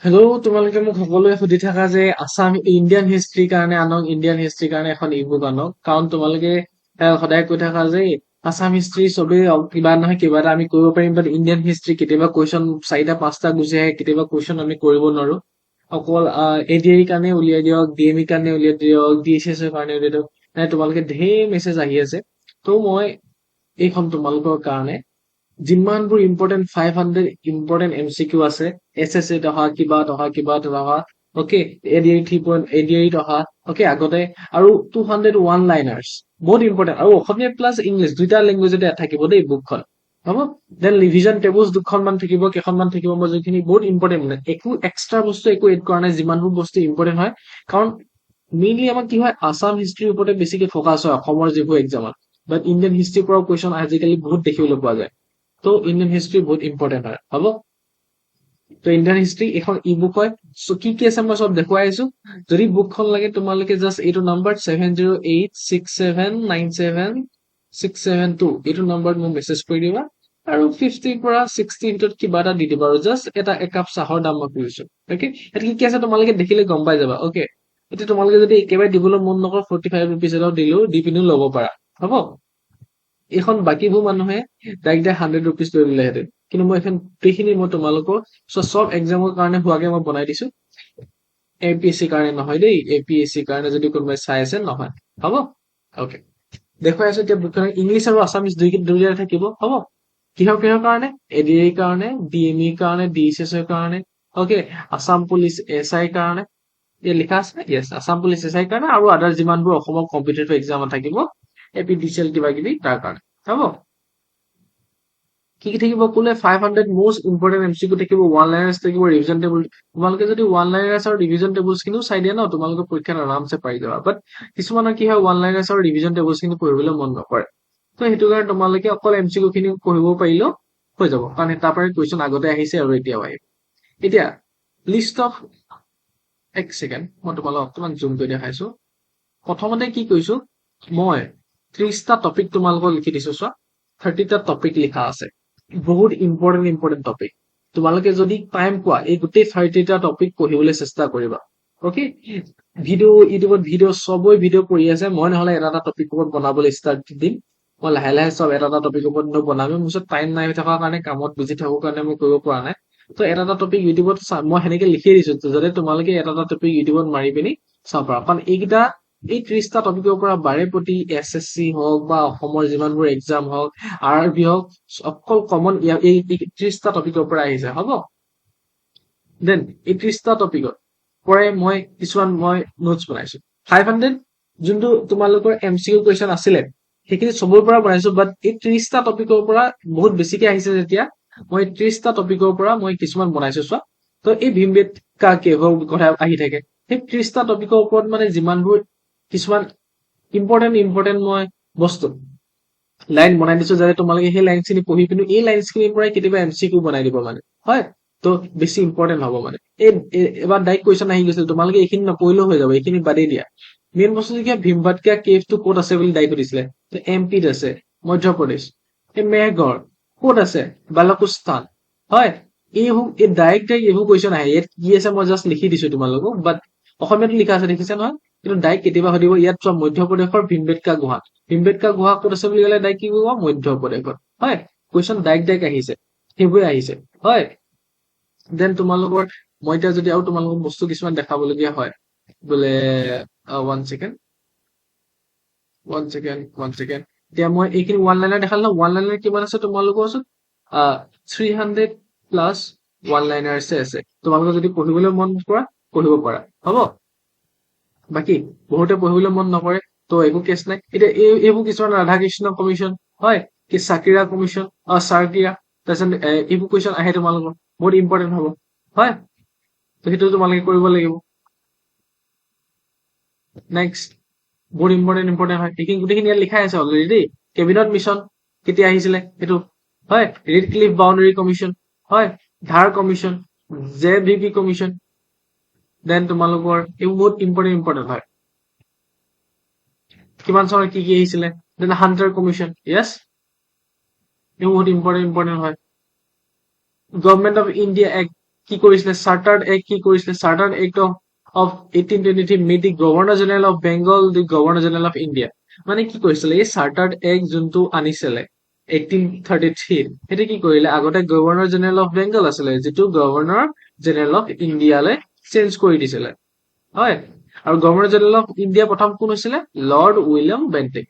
Hello' তোমালোকে মোক সকলোৱে সুধি থাকা যে আছাম ইণ্ডিয়ান হিষ্ট্ৰীৰ কাৰণে আনক ইণ্ডিয়ান হিষ্ট্ৰীৰ কাৰণে এখন ইবুক আনক কাৰণ তোমালোকে সদায় কৈ থাকা যে আছাম হিষ্ট্ৰী চবেই কিবা নহয় কিবা এটা আমি কৰিব পাৰিম বাট ইণ্ডিয়ান হিষ্ট্ৰী কেতিয়াবা কুৱেশ্যন চাৰিটা পাঁচটা গুচি আহে কেতিয়াবা কুৱেশ্যন আমি কৰিব নোৱাৰো অকল এডিআইৰ কাৰণে উলিয়াই দিয়ক ডিএমইৰ কাৰণে উলিয়াই দিয়ক ডিএছএছ ৰ কাৰণে উলিয়াই দিয়ক তোমালোকে ঢেৰ মেছেজ আহি আছে ত' মই এইখন তোমালোকৰ কাৰণে যিমানবোৰ ইম্পৰ্টেণ্ট 500 ইম্পৰ্টেণ্ট এমচিকিউ আছে এছ এছ এত অহা কিবাত অহা অকে এডিআইত অহা অকে আগতে আৰু 200 ওৱান লাইনাৰ্ছ বহুত ইম্পৰ্টেণ্ট আৰু অসমীয়া প্লাছ ইংলিছ দুইটা লেংগুৱেজতে থাকিব দেই বুকখন হ'ব দেন ৰিভিজন টেবুলছ দুখনমান থাকিব কেইখনমান থাকিব মই যোনখিনি বহুত ইম্পৰ্টেণ্ট মানে একো এক্সট্ৰা বস্তু একো এড কৰা নাই যিমানবোৰ বস্তু ইম্পৰ্টেণ্ট হয় কাৰণ মেইনলি আমাক কি হয় আছাম হিষ্ট্ৰীৰ ওপৰতে বেছিকে ফ'কাছ হয় অসমৰ যিবোৰ এক্সামত বাট ইণ্ডিয়ান হিষ্ট্ৰীৰ পৰাও কুৱেশ্যন আজিকালি বহুত দেখিবলৈ পোৱা যায় তো ইণ্ডিয়ান হিষ্ট্ৰী বহুত ইম্পৰ্টেণ্ট হয় হ'ব তো ইণ্ডিয়ান হিষ্ট্ৰী এখন ই বুক হয় কি কি আছে মই চব দেখুৱাই আছো যদি বুকখন লাগে তোমালোকে জাষ্ট এইটো নাম্বাৰ 7086797672 এইটো নাম্বাৰত মোক মেছেজ কৰি দিবা আৰু 50 পৰা 60 ভিতৰত কিবা এটা দি দিবা আৰু জাষ্ট এটা একাপ চাহৰ দাম মই কৰিছো অকে এটা কি কি আছে তোমালোকে দেখিলে গম পাই যাবা অকে এতিয়া তোমালোকে যদি একেবাৰে দিবলৈ মন নকৰ 45 ৰুপিজ এটা দিলেও দি পিনেও ল'ব পাৰা হ'ব এইখন বাকীবোৰ মানুহে ডাইৰেক্ট 100 ৰুপিজ লৈ দিলেহেঁতেন কিন্তু মই এখন গোটেইখিনি মই তোমালোকৰ চব এক্সামৰ কাৰণে হোৱাকে মই বনাই দিছো এপিএছচিৰ কাৰণে নহয় দেই এপিএছচিৰ কাৰণে যদি কোনোবাই চাই আছে নহয় হ'ব অকে দেখুৱাই আছো এতিয়া বুকখন ইংলিছ আৰু আছামিজ দুইটা থাকিব হ'ব কিহৰ কাৰণে এডিএৰ কাৰণে ডিএমইৰ কাৰণে ডিএছএছৰ কাৰণে অকে আছাম পুলিচ এছআইৰ কাৰণে ইয়াত লিখা আছে য়েছ আছাম পুলিচ এছআইৰ কাৰণে আৰু আদাৰ যিমানবোৰ অসমৰ কম্পিটিটিভ এক্সামত থাকিব এপিডিচিএল কিবা কিবি তাৰ কাৰণে হ'ব কি কি থাকিব ক'লে 500 মোষ্ট ইম্পৰ্টেণ্ট এমচিকিউ থাকিব ওৱান লাইনাৰ্ছ থাকিব ৰিভিজন টেবুল তোমালোকে যদি ওৱান লাইনাৰ্ছ আৰু ৰিভিজন টেবুলছ খিনিও চাই দিয়া ন তোমালোকে পৰীক্ষাত আৰামছে পাই যাবা বাট কিছুমানৰ কি হয় ওৱান লাইনাৰ্ছ আৰু ৰিভিজন টেবুলছ খিনি পঢ়িবলৈ মন নকৰে তো সেইটো কাৰণে তোমালোকে অকল এমচিকিউ খিনি পঢ়িব পাৰিলেও হৈ যাব কাৰণ তাৰ পৰাই কুৱেশ্যন আগতে আহিছে আৰু এতিয়াও আহিব এতিয়া লিষ্ট অফ এক ছেকেণ্ড মই তোমালোকক অকণমান জুম কৰি দেখাইছো প্ৰথমতে কি কৈছো মই 30টা টপিক তোমালোকক লিখি দিছো চোৱা 30টা টপিক লিখা আছে বহুত ইম্পৰ্টেণ্ট টপিক তোমালোকে যদি টাইম পোৱা এই গোটেই 30টা টপিক পঢ়িবলৈ চেষ্টা কৰিবা অকে ভিডিঅ' ইউটিউবত চবৰে ভিডিঅ' পঢ়ি আছে মই নহ'লে এটা এটা টপিক ওপৰত বনাবলৈ ষ্টাৰ্ট দিম মই লাহে লাহে চব এটা এটা টপিক ওপৰত বনামেই মোৰ ওচৰত টাইম নাই হৈ থকাৰ কাৰণে কামত বিজি থকাৰ কাৰণে মই কৰিব পৰা নাই তো এটা এটা টপিক ইউটিউবত মই সেনেকে লিখিয়ে দিছো যাতে তোমালোকে এটা এটা টপিক ইউটিউবত মাৰি পিনি চাব পাৰা কাৰণ এইকেইটা এই 30টা টপিকৰ পৰা বাৰে প্ৰতি এছএছচি হওক বা অসমৰ যিমানবোৰ এক্সাম হওক আৰআৰবি হওক অকল কমন এই 30টা টপিকৰ পৰা আহিছে হ'ব দেন এই 30টা টপিকত পৰাই মই কিছুমান নোটছ বনাইছো 500 যোনটো তোমালোকৰ এমচিকিউ কুৱেশ্যন আছিলে সেইখিনি চবৰ পৰা বনাইছো বাট এই 30টা টপিকৰ পৰা বহুত বেছিকে আহিছে যেতিয়া মই 30টা টপিকৰ পৰা মই কিছুমান বনাইছো চোৱা তো এই ভীমবেটকা কেভৰ কথা আহি থাকে সেই 30টা টপিকৰ ওপৰত মানে যিমানবোৰ কিছুমান ইম্পৰ্টেণ্ট মই বস্তু লাইন বনাই দিছো যাতে তোমালোকে সেই লাইন খিনি পঢ়ি পিনি এই লাইন খিনিৰ পৰাই কেতিয়াবা এমচিকিউ বনাই দিব মানে হয় তো বেছি ইম্পৰ্টেণ্ট হ'ব মানে এবাৰ ডাইৰেক্ট কুৱেশ্যন আহি গৈছিল তোমালোকে এইখিনি নপঢ়িলেও হৈ যাব এইখিনি বাদেই দিয়া মেইন বস্তু কি ভীমবেটকা কেভটো ক'ত আছে বুলি ডাইৰেক্ট সুধিছিলে তো এমপিত আছে মধ্যপ্ৰদেশ এই মেহগড় ক'ত আছে বালকুস্তান হয় এই ডাইৰেক্ট এইবোৰ কুৱেশ্যন আহে ইয়াত কি আছে মই জাষ্ট লিখি দিছো তোমালোকক বাট অসমীয়াতো লিখা আছে দেখিছে নহয় কিন্তু ডাইৰেক্ট কেতিয়াবা সুধিব ইয়াত চোৱা মধ্যপ্ৰদেশৰ ভীমবেটকা গুহা ক'ত আছে বুলি ক'লে ডাইৰেক্ট কি কৰিব মধ্যপ্ৰদেশত হয় কুৱেশ্যন ডাইৰেক্ট আহিছে সেইবোৰে আহিছে হয় দেন তোমালোকৰ মই এতিয়া যদি আৰু তোমালোকক বস্তু কিছুমান দেখাবলগীয়া হয় বোলে ওৱান ছেকেণ্ড এতিয়া মই এইখিনি ওৱান লাইনাৰ দেখালো ওৱান লাইনাৰ কিমান আছে তোমালোকৰ ওচৰত 300 প্লাছ ওৱান লাইনাৰ্ছে আছে তোমালোকে যদি পঢ়িবলৈ মন কৰা পঢ়িব পাৰা হ'ব বাকী বহুতে পঢ়িবলৈ মন নকৰে তো একো কেছ নাই এতিয়া এইবোৰ কিছুমান ৰাধাকৃষ্ণ কমিশ্যন হয় কি চাকিৰা কমিশ্যন চাৰ্কিৰা তাৰপিছত এইবোৰ কুৱেশ্যন আহে তোমালোকৰ বহুত ইম্পৰ্টেণ্ট হ'ব হয় তো সেইটো তোমালোকে কৰিব লাগিব নেক্সট বহুত ইম্পৰ্টেণ্ট হয় এইখিনি গোটেইখিনি ইয়াত লিখাই আছে অলৰেডি দেই কেবিনেট মিছন কেতিয়া আহিছিলে সেইটো হয় ৰেড ক্লিফ বাউণ্ডাৰী কমিশ্যন হয় ধাৰ কমিশ্যন জে.ভি.পি. কমিশ্যন দেন তোমালোকৰ এইবোৰ বহুত ইম্পৰ্টেণ্ট হয় কিমান চনত কি আহিছিলে দেন হাণ্টাৰ কমিশ্যন য়েছ এইবোৰ বহুত ইম্পৰ্টেণ্ট হয় গভৰ্ণমেণ্ট অফ ইণ্ডিয়া এক্ট কি কৰিছিলে চাৰ্টাৰ্ড এক্ট কি কৰিছিলে chartered act of 1823 made the governor general of Bengal the governor general of India মানে কি কৰিছিলে এই চাৰ্টাৰ্ড এক্ট যোনটো আনিছিলে 1833 সেইটো কি কৰিলে আগতে গভৰ্ণৰ জেনেৰেল অফ বেংগল আছিলে যিটো গভৰ্ণৰ জেনেৰেল অফ ইণ্ডিয়ালৈ চেঞ্জ কৰি দিছিলে হয় আৰু গভৰ্ণৰ জেনেৰেল অফ ইণ্ডিয়া প্ৰথম কোন হৈছিলে লৰ্ড উইলিয়াম বেণ্টিক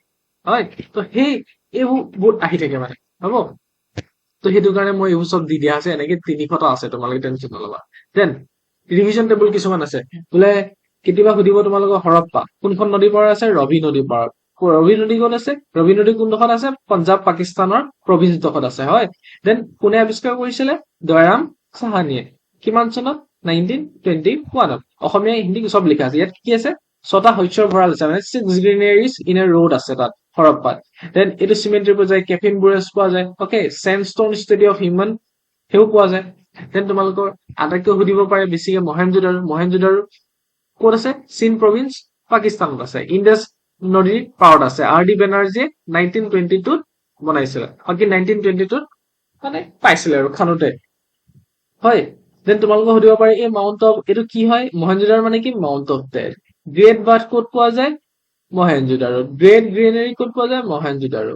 হয় তো সেই এইবোৰ বহুত আহি থাকে মানে হ'ব তো সেইটো কাৰণে মই এইবোৰ চব দি দিয়া আছে এনেকে 300টা আছে তোমালোকে টেনশ্যন নলবা দেন ৰিভিজন টেবুল কিছুমান আছে বোলে কেতিয়াবা সুধিব তোমালোকৰ হৰপ্পা কোনখন নদীৰ পাৰত আছে ৰবি নদীৰ পাৰত ৰবি নদী ক'ত আছে ৰবি নদী কোনডোখৰত আছে পঞ্জাৱ পাকিস্তানৰ প্ৰভিন্সডোখৰত আছে হয় দেন কোনে আৱিষ্কাৰ কৰিছিলে দয়াৰাম চাহানীয়ে কিমান চনত 1921 অসমীয়া হিন্দী চব লিখা আছে ইয়াত কি আছে 6টা শস্যৰ ভঁৰাল আছে মানে 6 গ্ৰিনেৰিজ ইন এ ৰোড আছে তাত হৰপ্পাত দেন এইটো চিমেণ্ট্ৰি পোৱা যায় কেফিন বুৰেজ পোৱা যায় অকে চেণ্ডষ্টন ষ্টাডি অফ হিউমেন সেইও পোৱা যায় দেন তোমালোকৰ আটাইতকৈ সুধিব পাৰে বেছিকে মহেঞ্জোদাৰো ক'ত আছে চীন প্ৰভিন্স পাকিস্তানত আছে ইণ্ডাছ নদীৰ পাৰত আছে আৰ ডি বেনাৰ্জীয়ে 1922 বনাইছিলে বাকী 1922 মানে পাইছিলে আৰু খানোতে হয় দেন তোমালোকে সুধিব পাৰে এই মাউণ্ট অফ এইটো কি হয় মহেঞ্জোদাৰো মানে কি mount of death great birth ক'ত পোৱা যায় মহেঞ্জোদাৰো গ্ৰেট গ্ৰেনাৰী ক'ত পোৱা যায় মহেঞ্জোদাৰো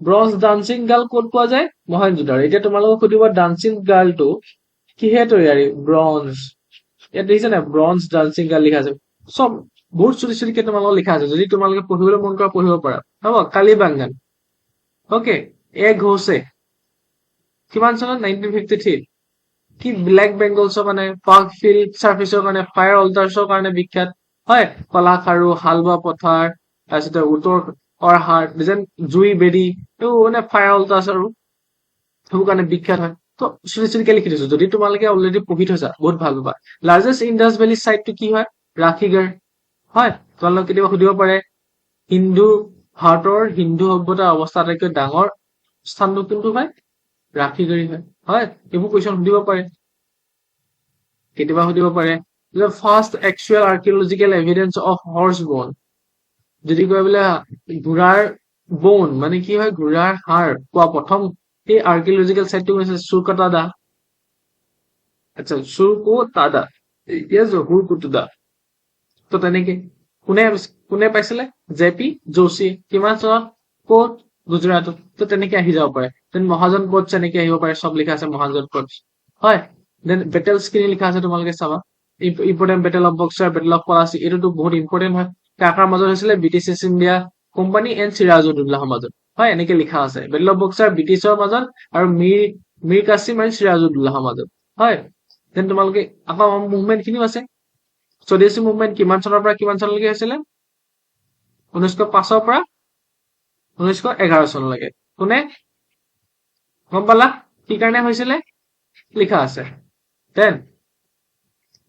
ব্ৰঞ্জ ডান্সিং গাৰ্ল ক'ত পোৱা যায় মহেঞ্জোদাৰো এতিয়া তোমালোকক সুধিব ডান্সিং গাৰ্লটো কিহে তৈয়াৰী ব্ৰঞ্জ ইয়াত দেখিছে নাই ব্ৰঞ্জ ডান্সিং গাৰ্ল লিখা আছে চব বহুত চুটি চুটিকে তোমালোকক লিখা আছে যদি তোমালোকে পঢ়িবলৈ মন কৰা পঢ়িব পাৰা হ'ব কালিবাংগান অকে এ ঘোষে কিমান চনত 1953 কি ব্লেক বেংগলছৰ মানে পাৰ্ক ফিল্ড চাৰ্ফিচৰ কাৰণে ফায়াৰ অল্টাৰ্ছৰ কাৰণে বিখ্যাত হয় কলাখাৰু হালৱা পথাৰ তাৰপিছতে উত্তৰ অৰহাৰ যেন জুই বেদী এইবোৰ মানে ফায়াৰ অল্টাৰ্ছ আৰু সেইবোৰ কাৰণে বিখ্যাত হয় তো চুটি চুটিকে লিখি দিছো যদি তোমালোকে অলৰেডি পঢ়ি থৈছা বহুত ভাল পাবা লাৰ্জেষ্ট ইণ্ডাছ ভেলী চাইটটো কি হয় ৰাখিগড় হয় তোমালোকে কেতিয়াবা সুধিব পাৰে ভাৰতৰ হিন্দু সভ্যতাৰ অৱস্থা আটাইতকৈ ডাঙৰ স্থানটো কোনটো হয় ৰাখিগড়ি হয় হয় এইবোৰ কুৱেশ্যন সুধিব পাৰে কেতিয়াবা সুধিব পাৰে first actual archaeological evidence of horse বোন যদি কয় বোলে ঘোঁৰাৰ বোন মানে কি হয় ঘোঁৰাৰ হাড় পোৱা প্ৰথম এই আৰ্কিঅলজিকেল চাইটটো হৈছে চুৰকাটাদা আচ্ছা চুৰকোটাদা ইয়েছ হুৰকুটুদা তো তেনেকে কোনে পাইছিলে জে পি যোশী কিমান চনত ক'ত গুজৰাটত তো তেনেকে আহি যাব পাৰে দেন মহাজন পথ তেনেকে আহিব পাৰে চব লিখা আছে মহাজন পথ হয় দেন বেটেলছ খিনি লিখা আছে তোমালোকে চাবা important battle of Buxar battle of Plassey এইটোতো বহুত ইম্পৰ্টেণ্ট হয় কাৰ মাজত হৈছিলে British East India Company and চিৰাজউদ্দৌলাৰ মাজত হয় এনেকে লিখা আছে বেটেল অফ বক্সাৰ ব্ৰিটিছৰ মাজত আৰু মীৰ কাছিম আৰু চিৰাজউদ্দৌলাৰ মাজত হয় দেন তোমালোকে আকৌ মুভমেণ্ট খিনিও আছে স্বদেশী মুভমেণ্ট কিমান চনৰ পৰা কিমান চনলৈকে হৈছিলে 1905 পৰা 1911 চনলৈকে কোনে গম পালা কি কাৰণে হৈছিলে লিখা আছে দেন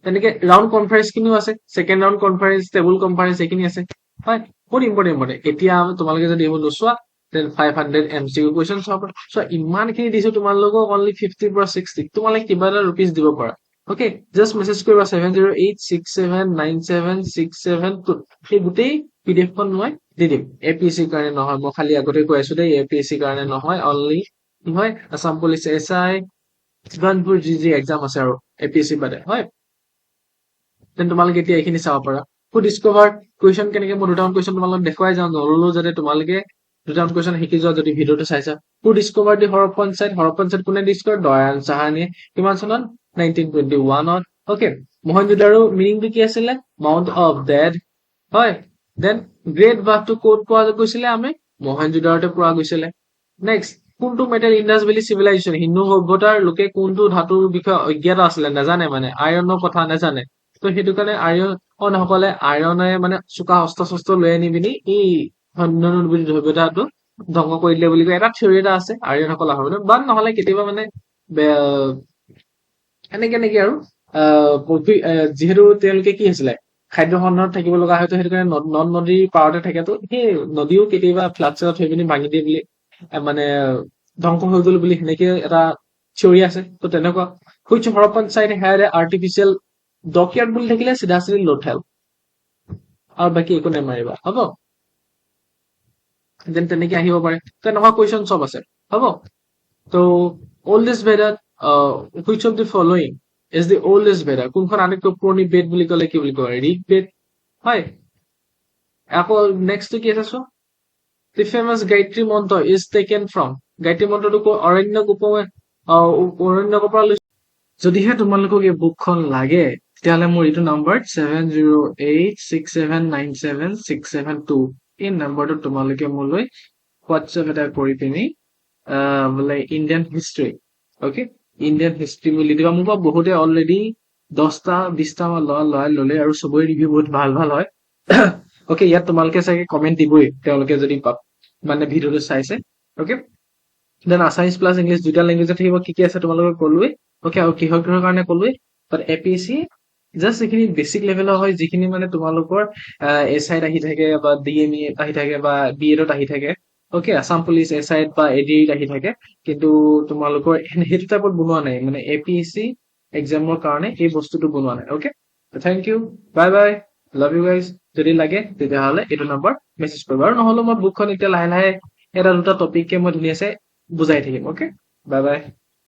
তেনেকে ৰাউণ্ড কনফাৰেন্স খিনিও আছে second round conference table conference এইখিনি আছে হয় বহুত ইম্পৰ্টেণ্ট এতিয়া তোমালোকে যদি এইবোৰ নোচোৱা দেন 500 MCQ কুৱেশ্যন চাব পাৰা চ' ইমানখিনি দিছো তোমালোকক অনলি 50 পৰা 60 তোমালোকে কিবা এটা ৰুপিজ দিব পাৰা অকে জাষ্ট মেছেজ কৰিবা 7086797672 সেই গোটেই PDF খন মই দি দিম APSC কাৰণে নহয় মই খালি আগতে কৈ আছো দেই APSC কাৰণে নহয় অনলি কি হয় আছাম পুলিচ SI যিমানবোৰ যি এক্সাম আছে আৰু APSC বাদে হয় দেন তোমালোকে এতিয়া এইখিনি চাব পাৰা হু ডিস্কভাৰ কুৱেশ্যন কেনেকে মই দুটামান কুৱেশ্যন তোমালোকক দেখুৱাই যাওঁ নললো যাতে তোমালোকে দুটামান কুৱেশ্যন শিকি যোৱা যদি ভিডিঅ'টো চাইছা হু ডিস্কভাৰ দি হৰপ্পন চাইট কোনে ডিস্কভাৰ দয়াৰাম চাহানীয়ে কিমান চনত 1921 অকে মহেঞ্জোদাৰো মিনিংটো কি আছিলে মাউণ্ট অফ ডেথ হয় দেন গ্ৰেট বাৰ্থটো ক'ত পোৱা গৈছিলে আমি মহেঞ্জোদাৰোতে পোৱা গৈছিলে নেক্সট কোনটো metal Indus valley civilisation Hindu সভ্যতাৰ লোকে কোনটো ধাতুৰ বিষয়ে অজ্ঞাত আছিলে নাজানে মানে আইৰণৰ কথা নাজানে তো সেইটো কাৰণে আইৰণসকলে আইৰণে মানে চোকা অস্ত্ৰ লৈ আনি পিনি এই সভ্যতাটো ধ্বংস কৰি দিলে বুলি কয় এটা থিয়ৰী এটা আছে আইৰণসকল আহৰ বাট নহলে কেতিয়াবা মানে এনেকে আৰু যিহেতু তেওঁলোকে কি হৈছিলে খাদ্য সন্ধানত থাকিব লগা হয়তো সেইটো কাৰণে নদ নদীৰ পাৰতে থাকেতো সেই নদীও কেতিয়াবা ফ্লাড চেলত হৈ পিনি ভাঙি দিয়ে বুলি মানে ধ্বংস হৈ গল বুলি সেনেকে এটা থিয়ৰী আছে তো তেনেকুৱা which Harappan site had artificial dockyard বুলি থাকিলে চিধা চিধি লোথেল আৰু বাকী একো নেমাৰিবা হ'ব দেন তেনেকে আহিব পাৰে তো এনেকুৱা কুৱেশ্যন চব আছে হ'ব তো অল্ডেষ্ট ভেদাত which of the following is the oldest Veda? কোনখন আটাইতকৈ পুৰণি বেদ বুলি ক'লে কি বুলি কয়? ঋগ বেদ হয়। আকৌ নেক্সটটো কি আছে চোৱা? The famous Gayatri Mantra is taken from Gayatri মন্ত্ৰটো অৰণ্যকৰ পৰা লৈছো। যদিহে তোমালোকক এই বুকখন লাগে তেতিয়াহ'লে মোৰ এইটো নাম্বাৰ 7086797672 এই নাম্বাৰটো তোমালোকে মোলৈ হোৱাটছএপ এটা কৰি পিনি বোলে Indian history okay Indian history বুলি দিবা। মোৰ পৰা বহুতে অলৰেডি 10টা 20টা মান লৰাই ল'লে আৰু চবৰে ৰিভিউ বহুত ভাল ভাল হয়। অ'কে ইয়াত তোমালোকে চাগে কমেণ্ট দিবই তেওঁলোকে যদি মানে ভিডিঅ'টো চাইছে। Okay then Assamese plus English দুটা লেংগুৱেজত থাকিব। কি আছে তোমালোকে ক'লোৱে। অ'কে আৰু কিহৰ কাৰণে ক'লোৱে বাট APSC জাষ্ট এইখিনি বেছিক লেভেলৰ হয় যিখিনি মানে তোমালোকৰ SIত আহি থাকে বা DME আহি থাকে বা BEdত আহি থাকে। অ'কে আছাম পুলিচ SIত বা ADত আহি থাকে কিন্তু তোমালোকৰ সেইটো টাইপত বনোৱা নাই মানে APSC এক্সামৰ কাৰণে এই বস্তুটো বনোৱা নাই। Okay thank you bye bye love you guys. যদি লাগে তেতিয়াহ'লে এইটো নাম্বাৰ মেছেজ কৰিবা আৰু নহ'লে মই বুকখন এতিয়া লাহে লাহে এটা দুটা টপিককে মই ধুনীয়াছে বুজাই থাকিম। Okay bye bye.